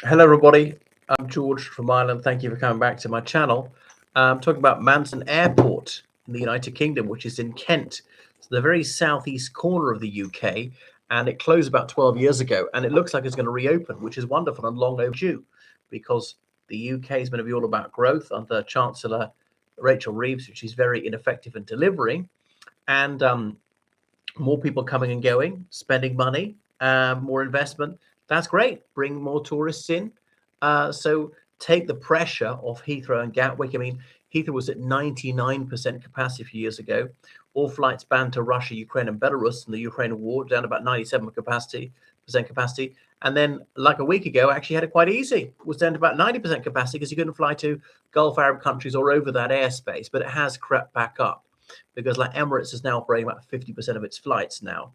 Hello, everybody. I'm George from Ireland. Thank you for coming back to my channel. I'm talking about Manston Airport in the United Kingdom, which is in Kent. It's the very southeast corner of the UK, and it closed about 12 years ago. And it looks like it's going to reopen, which is wonderful and long overdue, because the UK is going to be all about growth under Chancellor Rachel Reeves, which is very ineffective in delivering, and more people coming and going, spending money, more investment. That's great. Bring more tourists in. So take the pressure off Heathrow and Gatwick. I mean, Heathrow was at 99% capacity a few years ago. All flights banned to Russia, Ukraine, and Belarus in the Ukraine war, down to about 97% capacity. And then, like a week ago, actually had it quite easy. It was down to about 90% capacity because you couldn't fly to Gulf Arab countries or over that airspace. But it has crept back up because, like, Emirates is now operating about 50% of its flights now.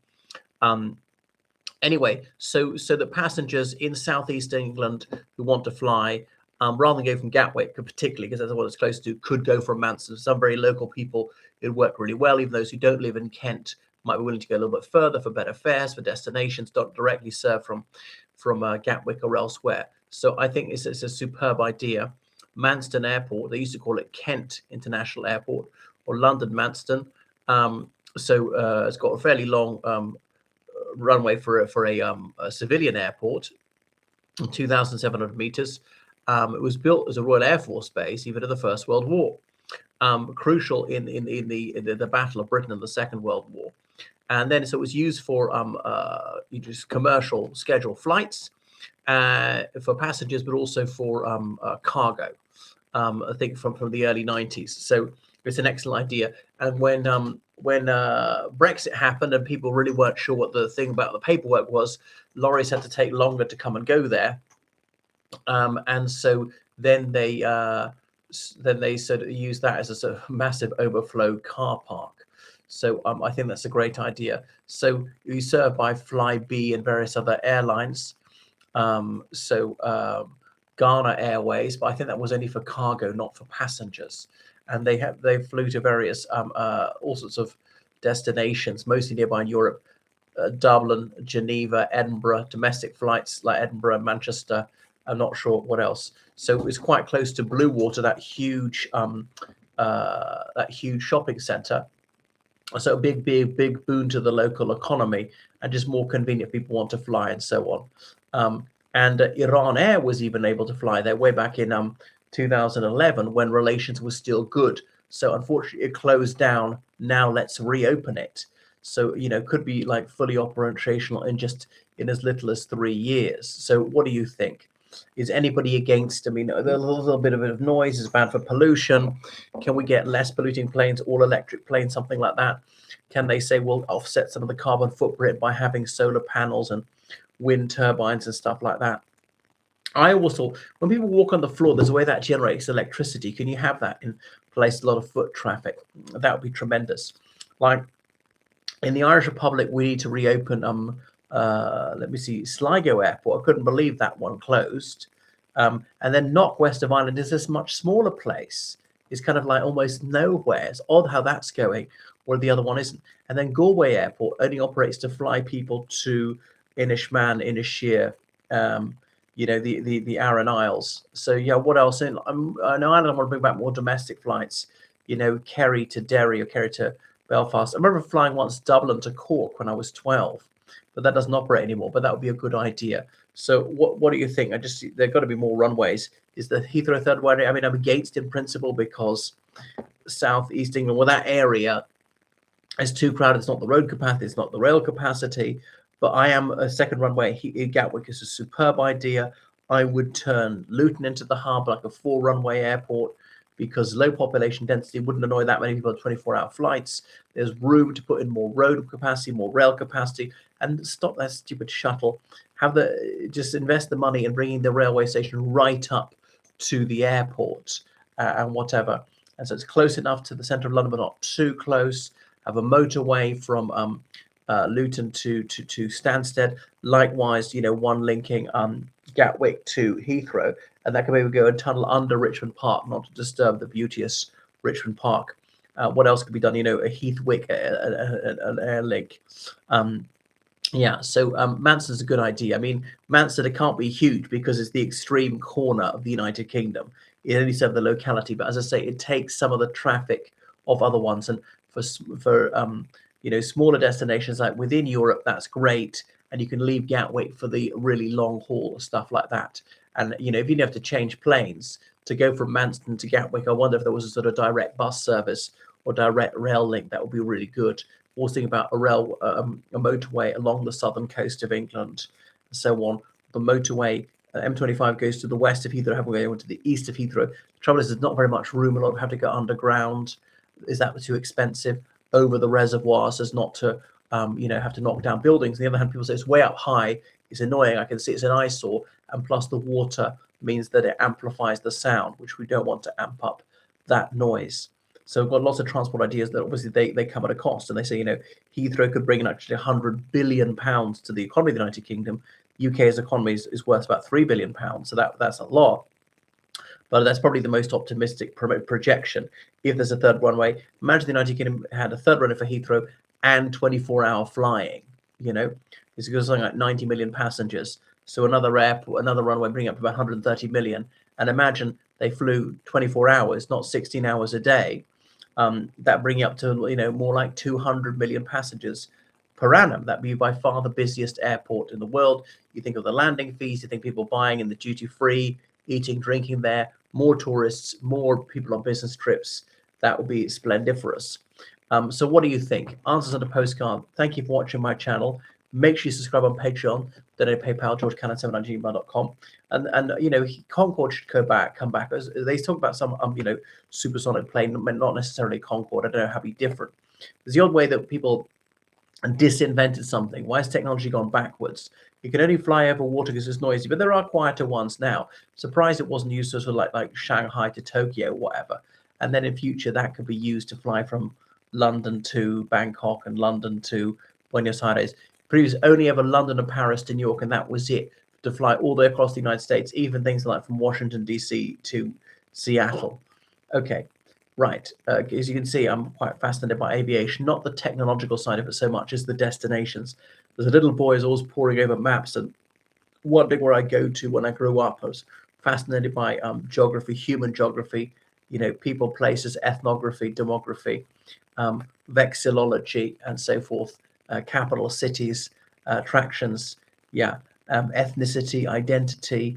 Anyway, so the passengers in southeast England who want to fly, rather than go from Gatwick, particularly because that's what it's close to, could go from Manston. Some very local people, it work really well. Even those who don't live in Kent might be willing to go a little bit further for better fares, for destinations not directly served from Gatwick or elsewhere. So I think it's a superb idea. Manston Airport, they used to call it Kent International Airport or London Manston. It's got a fairly long runway for a civilian airport, 2,700 meters. It was built as a Royal Air Force base even in the First World War, crucial in the Battle of Britain and the Second World War. And then so it was used for just commercial scheduled flights for passengers, but also for cargo. I think from the early 90s. So it's an excellent idea. And when Brexit happened and people really weren't sure what the thing about the paperwork was, lorries had to take longer to come and go there. And so then they sort of use that as a sort of massive overflow car park. So I think that's a great idea. So you served by Flybe and various other airlines. Ghana Airways, but I think that was only for cargo, not for passengers. And they flew to various all sorts of destinations, mostly nearby in Europe, Dublin, Geneva, Edinburgh, domestic flights like Edinburgh, Manchester. I'm not sure what else. So it was quite close to Blue Water, that huge shopping centre. So a big boon to the local economy and just more convenient. People want to fly and so on. And Iran Air was even able to fly there way back in 2011 when relations were still good. So unfortunately, it closed down. Now let's reopen it. So, could be like fully operational in as little as 3 years. So what do you think? Is anybody against? I mean, a little bit of noise is bad for pollution. Can we get less polluting planes, all electric planes, something like that? Can they say we'll offset some of the carbon footprint by having solar panels and wind turbines and stuff like that? I always thought when people walk on the floor, there's a way that generates electricity. Can you have that in place? A lot of foot traffic. That would be tremendous. Like in the Irish Republic, we need to reopen let me see, Sligo Airport. I couldn't believe that one closed. And then Knock, west of Ireland, is this much smaller place. It's kind of like almost nowhere. It's odd how that's going, where the other one isn't. And then Galway Airport only operates to fly people to Inishmaan, Inisheer, the Aran Isles. So yeah, what else? In Ireland, I want to bring back more domestic flights. Kerry to Derry or Kerry to Belfast. I remember flying once Dublin to Cork when I was 12, but that doesn't operate anymore. But that would be a good idea. So what do you think? There've got to be more runways. Is the Heathrow third runway? I mean, I'm against in principle because Southeast England, well, that area is too crowded. It's not the road capacity. It's not the rail capacity. But I am a second runway. Gatwick is a superb idea. I would turn Luton into the hub, like a 4-runway airport, because low population density wouldn't annoy that many people on 24-hour flights. There's room to put in more road capacity, more rail capacity, and stop that stupid shuttle. Just invest the money in bringing the railway station right up to the airport and whatever. And so it's close enough to the centre of London, but not too close. Have a motorway from Luton to Stansted. Likewise, one linking Gatwick to Heathrow, and that can maybe go and tunnel under Richmond Park, not to disturb the beauteous Richmond Park. What else could be done? A Heathwick, an air link. Yeah, so Manston's a good idea. I mean, Manston, it can't be huge because it's the extreme corner of the United Kingdom. It only serves the locality, but as I say, it takes some of the traffic of other ones. And for smaller destinations like within Europe, that's great, and you can leave Gatwick for the really long haul stuff like that. And if you have to change planes to go from Manston to Gatwick, I wonder if there was a sort of direct bus service or direct rail link that would be really good. Also thinking about a motorway along the southern coast of England, and so on. The motorway M25 goes to the west of Heathrow, having going to the east of Heathrow. The trouble is, there's not very much room. A lot have to go underground. Is that too expensive? Over the reservoirs as not to, have to knock down buildings. On the other hand, people say it's way up high. It's annoying. I can see it's an eyesore, and plus the water means that it amplifies the sound, which we don't want to amp up that noise. So we've got lots of transport ideas that obviously they come at a cost, and they say Heathrow could bring in actually £100 billion to the economy of the United Kingdom. UK's economy is worth about £3 billion, so that's a lot. But that's probably the most optimistic projection. If there's a third runway, imagine the United Kingdom had a third runway for Heathrow and 24-hour flying. It's going something like 90 million passengers. So another runway bring up about 130 million. And imagine they flew 24 hours, not 16 hours a day. That bring you up to more like 200 million passengers per annum. That'd be by far the busiest airport in the world. You think of the landing fees, you think people buying in the duty free, eating, drinking there, more tourists, more people on business trips. That would be splendiferous. So what do you think? Answers on a postcard. Thank you for watching my channel. Make sure you subscribe on Patreon, donate PayPal, georgecannon7@gmail.com. And Concorde should come back. They talk about some supersonic plane, not necessarily Concorde. I don't know how it'd be different. There's the odd way that people disinvented something. Why has technology gone backwards? You can only fly over water because it's noisy, but there are quieter ones now. Surprised it wasn't used to sort of like Shanghai to Tokyo, whatever. And then in future, that could be used to fly from London to Bangkok and London to Buenos Aires. Previously, only ever London and Paris to New York, and that was it. To fly all the way across the United States, even things like from Washington, D.C. to Seattle. Okay, right. As you can see, I'm quite fascinated by aviation, not the technological side of it so much as the destinations. There's a little boy who's always poring over maps and wondering where I go to when I grew up. I was fascinated by geography, human geography, people, places, ethnography, demography, vexillology, and so forth. Capital cities, attractions, ethnicity, identity,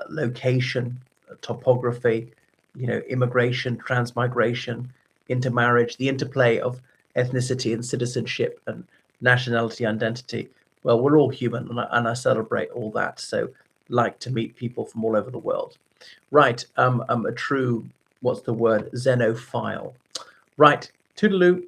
location, topography, immigration, transmigration, intermarriage, the interplay of ethnicity and citizenship and nationality, identity. Well, we're all human, and I celebrate all that. So, like to meet people from all over the world. Right, a true, what's the word, xenophile. Right, toodaloo.